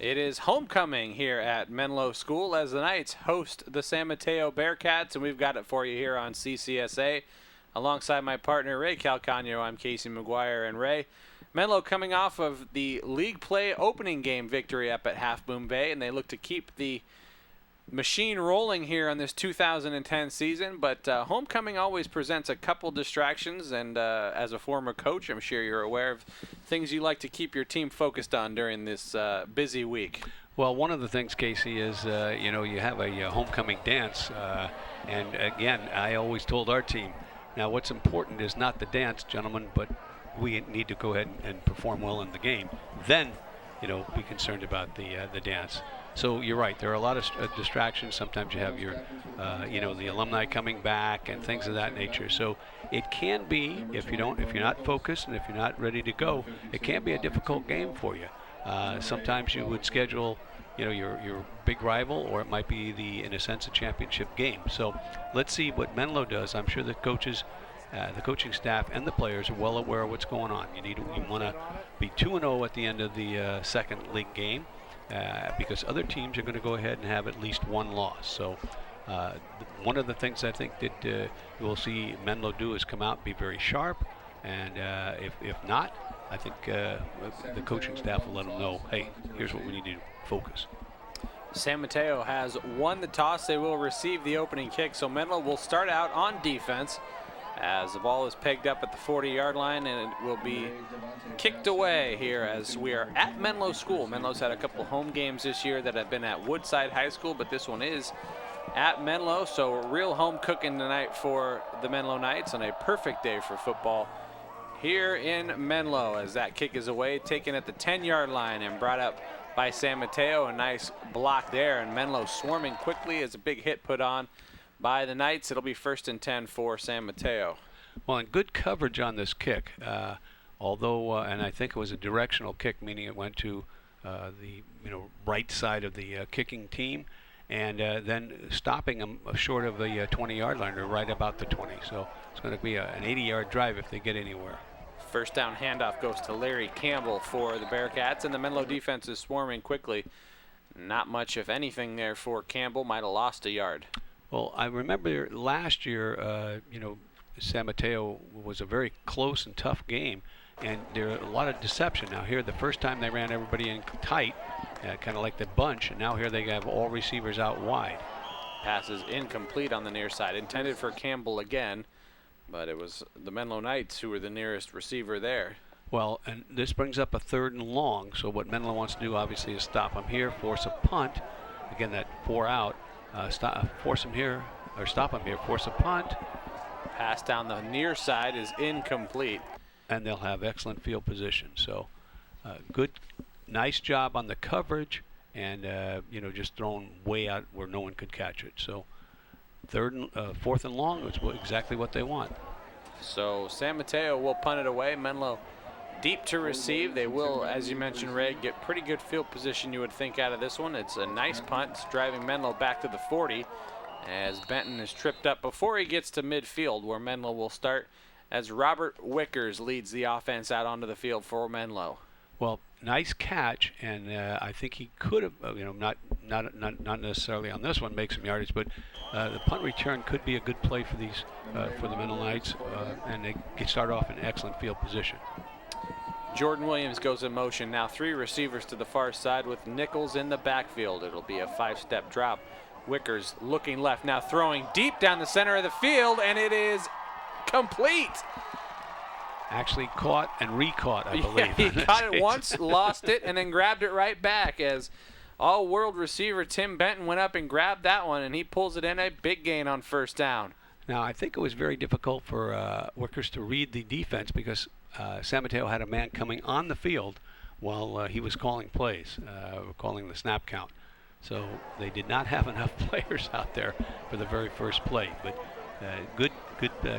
It is homecoming here at Menlo School as the Knights host the San Mateo Bearcats, and we've got it for you here on CCSA. Alongside my partner, Ray Calcagno, I'm Casey McGuire. And Ray, Menlo coming off of the league play opening game victory up at Half Moon Bay, and they look to keep the machine rolling here on this 2010 season, but homecoming always presents a couple distractions, and as a former coach, I'm sure you're aware of things you like to keep your team focused on during this busy week. Well, one of the things, Casey, is you have a homecoming dance, and again, I always told our team, now what's important is not the dance, gentlemen, but we need to go ahead and perform well in the game. Then, be concerned about the dance. So you're right. There are a lot of distractions. Sometimes you have your, the alumni coming back and things of that nature. So it can be, if you're not focused and if you're not ready to go, it can be a difficult game for you. Sometimes you would schedule, your big rival, or it might be in a sense, a championship game. So let's see what Menlo does. I'm sure the coaches, the coaching staff, and the players are well aware of what's going on. You want to be 2-0 at the end of the second league game. Because other teams are going to go ahead and have at least one loss. So one of the things I think that you'll see Menlo do is come out and be very sharp. And if not, I think the coaching staff will let them know, hey, here's what we need to focus. San Mateo has won the toss. They will receive the opening kick. So Menlo will start out on defense as the ball is pegged up at the 40-yard line, and it will be kicked away here as we are at Menlo School. Menlo's had a couple home games this year that have been at Woodside High School, but this one is at Menlo, so real home cooking tonight for the Menlo Knights on a perfect day for football here in Menlo as that kick is away, taken at the 10-yard line and brought up by San Mateo. A nice block there, and Menlo swarming quickly as a big hit put on by the Knights. It'll be 1st and 10 for San Mateo. Well, and good coverage on this kick, although, and I think it was a directional kick, meaning it went to the right side of the kicking team, and then stopping them short of the 20-yard line, or right about the 20. So it's going to be an 80-yard drive if they get anywhere. First down handoff goes to Larry Campbell for the Bearcats, and the Menlo defense is swarming quickly. Not much, if anything, there for Campbell. Might have lost a yard. Well, I remember last year, San Mateo was a very close and tough game, and there are a lot of deception. Now here, the first time they ran everybody in tight, kind of like the bunch, and now here they have all receivers out wide. Pass is incomplete on the near side, intended for Campbell again, but it was the Menlo Knights who were the nearest receiver there. Well, and this brings up a 3rd and long, so what Menlo wants to do, obviously, is stop them here, force a punt. Again, that 4 out. Force them here, or stop them here, force a punt. Pass down the near side is incomplete. And they'll have excellent field position. So nice job on the coverage, and just thrown way out where no one could catch it. So 4th and long is exactly what they want. So San Mateo will punt it away. Menlo deep to receive. They will, as you mentioned, Ray, get pretty good field position, you would think, out of this one. It's a nice punt. It's driving Menlo back to the 40 as Benton is tripped up before he gets to midfield, where Menlo will start as Robert Wickers leads the offense out onto the field for Menlo. Well, nice catch, and I think he could have, not necessarily on this one, make some yardage, but the punt return could be a good play for these for the Menlo Knights, and they can start off in excellent field position. Jordan Williams goes in motion. Now 3 receivers to the far side with Nichols in the backfield. It'll be a 5-step drop. Wickers looking left, now throwing deep down the center of the field, and it is complete. Actually caught and re-caught, I believe. Yeah, he caught it once, lost it, and then grabbed it right back as all-world receiver Tim Benton went up and grabbed that one, and he pulls it in, a big gain on 1st down. Now, I think it was very difficult for Wickers to read the defense because San Mateo had a man coming on the field while he was calling plays, calling the snap count. So they did not have enough players out there for the very first play. But good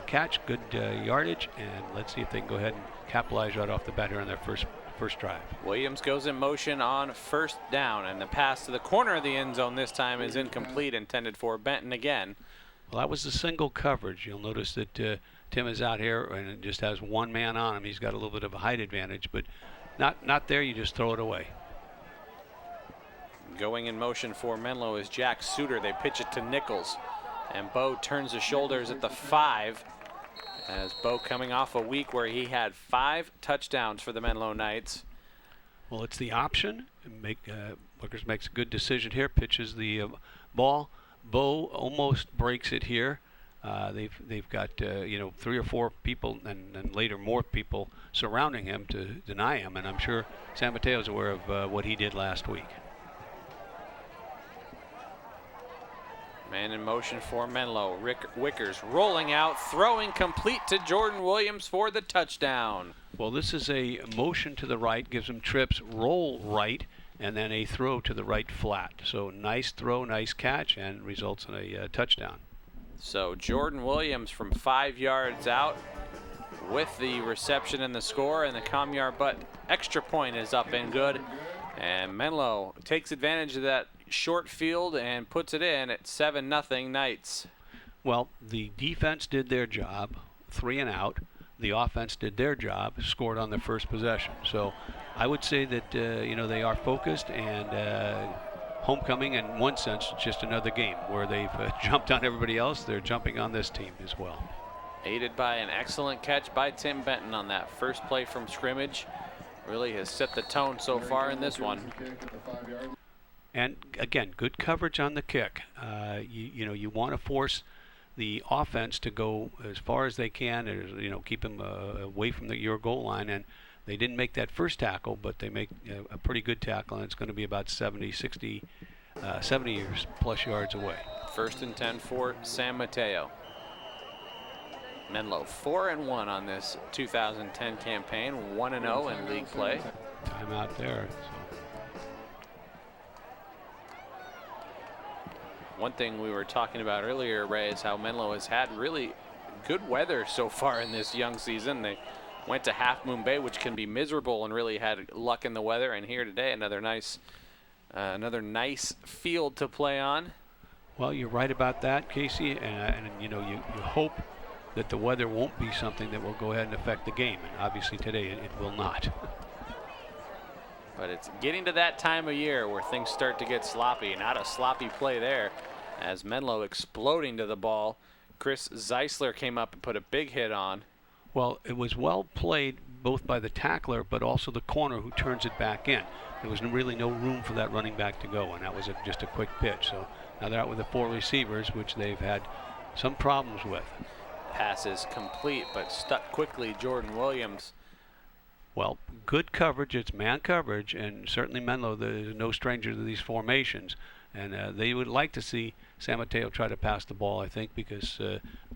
catch, good yardage, and let's see if they can go ahead and capitalize right off the bat here on their first drive. Williams goes in motion on 1st down, and the pass to the corner of the end zone this time is incomplete, intended for Benton again. Well, that was a single coverage. You'll notice that Tim is out here and just has one man on him. He's got a little bit of a height advantage, but not there. You just throw it away. Going in motion for Menlo is Jack Suter. They pitch it to Nichols. And Bo turns the shoulders at the 5. As Bo coming off a week where he had 5 touchdowns for the Menlo Knights. Well, it's the option. Wickers makes a good decision here. Pitches the ball. Bo almost breaks it here. They've got 3 or 4 people and later more people surrounding him to deny him. And I'm sure San Mateo's aware of what he did last week. Man in motion for Menlo. Wickers rolling out, throwing complete to Jordan Williams for the touchdown. Well, this is a motion to the right, gives him trips, roll right, and then a throw to the right flat. So nice throw, nice catch, and results in a touchdown. So Jordan Williams from 5 yards out with the reception and the score, and the Comyar Butt extra point is up and good. And Menlo takes advantage of that short field and puts it in at 7-0 Knights. Well, the defense did their job, 3 and out. The offense did their job, scored on their first possession. So I would say that they are focused, and homecoming in one sense is just another game where they've jumped on everybody else. They're jumping on this team as well. Aided by an excellent catch by Tim Benton on that first play from scrimmage. Really has set the tone so far in this one. And again, good coverage on the kick. You want to force the offense to go as far as they can, or keep them away from your goal line. And they didn't make that first tackle, but they make a pretty good tackle, and it's going to be about 70 plus yards away. 1st and 10 for San Mateo. Menlo 4-1 on this 2010 campaign, 1-0 in league play. Timeout there. One thing we were talking about earlier, Ray, is how Menlo has had really good weather so far in this young season. They went to Half Moon Bay, which can be miserable, and really had luck in the weather. And here today, another nice field to play on. Well, you're right about that, Casey. And you hope that the weather won't be something that will go ahead and affect the game. And obviously today it will not. But it's getting to that time of year where things start to get sloppy. Not a sloppy play there, as Menlo exploding to the ball. Chris Zeisler came up and put a big hit on. Well, it was well played both by the tackler but also the corner who turns it back in. There was really no room for that running back to go, and that was just a quick pitch. So now they're out with the 4 receivers, which they've had some problems with. Pass is complete, but stuck quickly, Jordan Williams. Well, good coverage. It's man coverage, and certainly Menlo is no stranger to these formations. And they would like to see San Mateo try to pass the ball, I think, because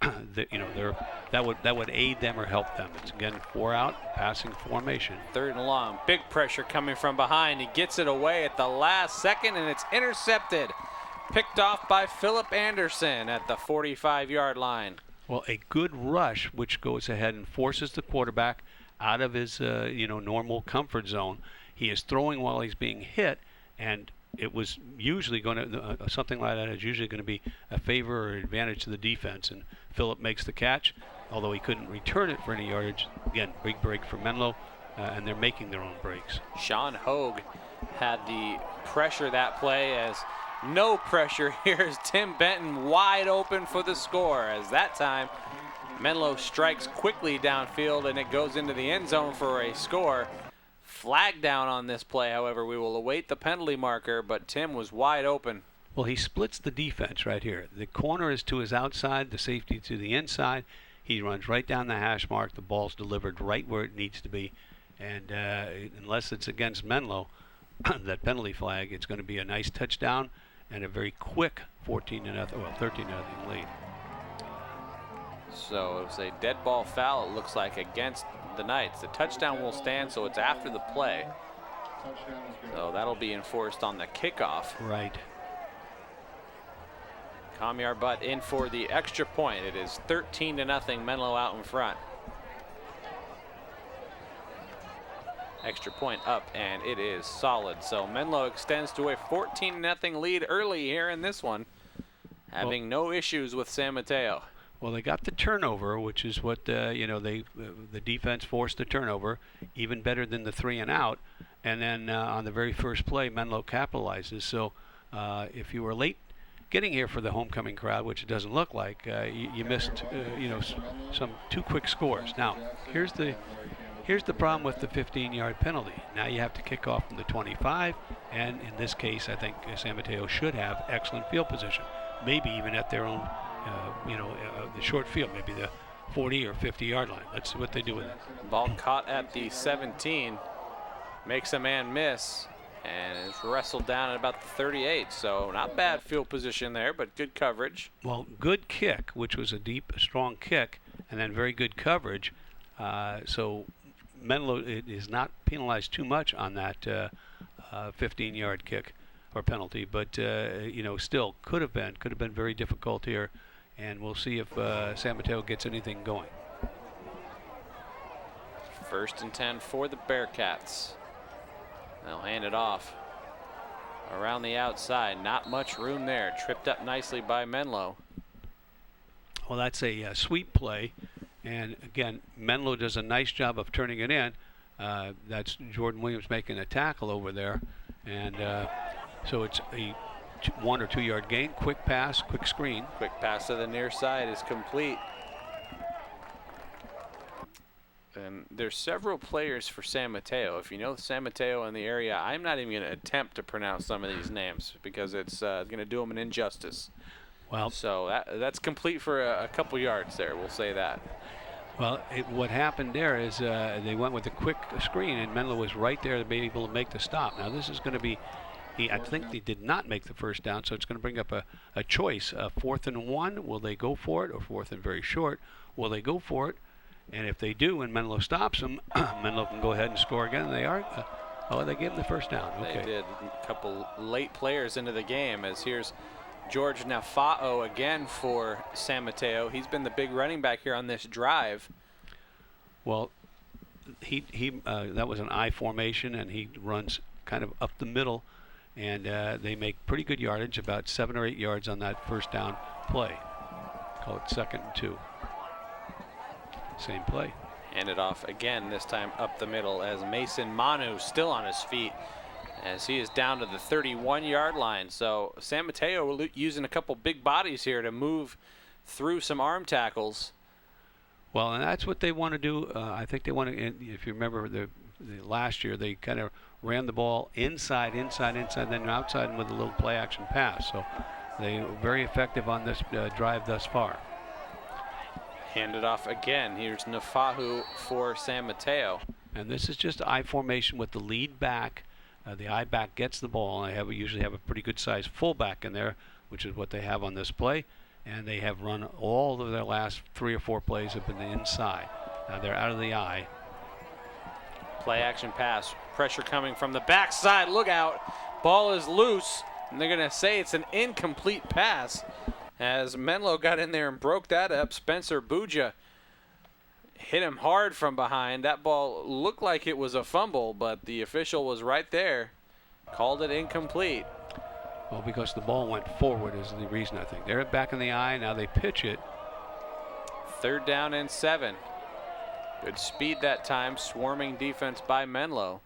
that would aid them or help them. It's again 4 out, passing formation. 3rd and long, big pressure coming from behind. He gets it away at the last second, and it's intercepted. Picked off by Philip Anderson at the 45-yard line. Well, a good rush, which goes ahead and forces the quarterback out of his normal comfort zone. He is throwing while he's being hit, and it was usually going to something like that is usually going to be a favor or advantage to the defense. And Philip makes the catch, although he couldn't return it for any yardage. Again, big break for Menlo, and they're making their own breaks. Sean Hogue had the pressure that play, as no pressure here is Tim Benton wide open for the score, as that time Menlo strikes quickly downfield and it goes into the end zone for a score. Flag down on this play, however. We will await the penalty marker, but Tim was wide open. Well, he splits the defense right here. The corner is to his outside, the safety to the inside. He runs right down the hash mark. The ball's delivered right where it needs to be. And unless it's against Menlo, that penalty flag, it's going to be a nice touchdown and a very quick 13-0 lead. So it was a dead ball foul, it looks like, against the Knights. The touchdown will stand, so it's after the play. So that'll be enforced on the kickoff. Right. Comyar Butt in for the extra point. It is 13-0, Menlo out in front. Extra point up, and it is solid. So Menlo extends to a 14-0 lead early here in this one, having no issues with San Mateo. Well, they got the turnover, which is what the defense forced the turnover, even better than the 3 and out. and then on the very first play, Menlo capitalizes. So if you were late getting here for the homecoming crowd, which it doesn't look like, you missed some 2 quick scores. Now, here's the problem with the 15-yard penalty. Now you have to kick off from the 25, and in this case, I think San Mateo should have excellent field position, maybe even at their own, the short field, maybe the 40 or 50-yard line. Let's see what they do with it. Ball caught at the 17, makes a man miss, and it's wrestled down at about the 38. So not bad field position there, but good coverage. Well, good kick, which was a deep, strong kick, and then very good coverage. So Menlo is not penalized too much on that 15-yard kick or penalty, but still could have been very difficult here, and we'll see if San Mateo gets anything going. 1st and 10 for the Bearcats. They'll hand it off around the outside. Not much room there. Tripped up nicely by Menlo. Well, that's a sweep play. And again, Menlo does a nice job of turning it in. That's Jordan Williams making a tackle over there. And so it's a 1 or 2 yard gain. Quick pass, quick screen. Quick pass to the near side is complete. And there's several players for San Mateo. If you know San Mateo in the area, I'm not even going to attempt to pronounce some of these names because it's going to do them an injustice. Well, so that's complete for a couple yards there. We'll say that. Well, what happened there is they went with a quick screen, and Menlo was right there to be able to make the stop. Now this is going to be, I think they did not make the first down, so it's going to bring up a choice. 4th and 1, will they go for it, or 4th and very short, will they go for it? And if they do, and Menlo stops them, Menlo can go ahead and score again. And they are. They gave them the first down. Okay. They did. A couple late players into the game. As here's George Nafa'o again for San Mateo. He's been the big running back here on this drive. Well, he that was an I formation, and he runs kind of up the middle, and they make pretty good yardage, about 7 or 8 yards on that first down play. Call it 2nd and 2. Same play. Hand it off again, this time up the middle, as Mason Manu still on his feet as he is down to the 31-yard line. So San Mateo using a couple big bodies here to move through some arm tackles. Well, and that's what they want to do. I think they want to, if you remember the last year, they kind of ran the ball inside, then outside with a little play action pass. So they were very effective on this drive thus far. Hand it off again. Here's Nafahu for San Mateo. And this is just I formation with the lead back. The I back gets the ball, and they usually have a pretty good sized fullback in there, which is what they have on this play. And they have run all of their last 3 or 4 plays up in the inside. Now they're out of the I. Play action pass. Pressure coming from the backside. Look out. Ball is loose. And they're going to say it's an incomplete pass. As Menlo got in there and broke that up, Spencer Buja hit him hard from behind. That ball looked like it was a fumble, but the official was right there. Called it incomplete. Well, because the ball went forward is the reason, I think. They're back in the I. Now they pitch it. 3rd down and 7. Good speed that time. Swarming defense by Menlo.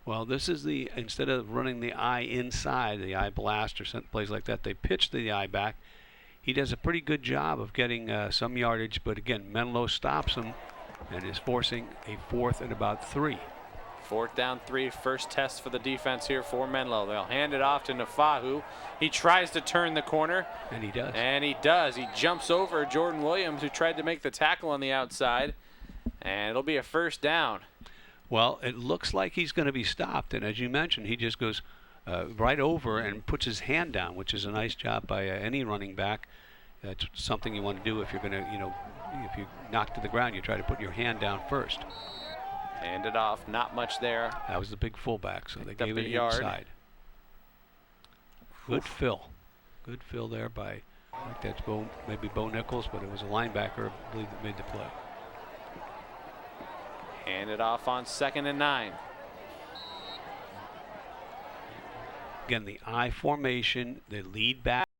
Well, this is instead of running the I inside, the I blast or some plays like that, they pitch the I back. He does a pretty good job of getting some yardage, but again, Menlo stops him and is forcing a 4th and about 3. 4th down 3, first test for the defense here for Menlo. They'll hand it off to Nafahu. He tries to turn the corner. And he does. And he does. He jumps over Jordan Williams, who tried to make the tackle on the outside. And it'll be a 1st down. Well, it looks like he's going to be stopped. And as you mentioned, he just goes right over and puts his hand down, which is a nice job by any running back. That's something you want to do if you're going to, if you knock to the ground, you try to put your hand down first. Hand it off, not much there. That was the big fullback, so they Picked gave up it a yard. inside. Good fill. Good fill there by, I think that's maybe Bo Nichols, but it was a linebacker, I believe, that made the play. Hand it off on 2nd and 9. Again, the I formation, the lead back.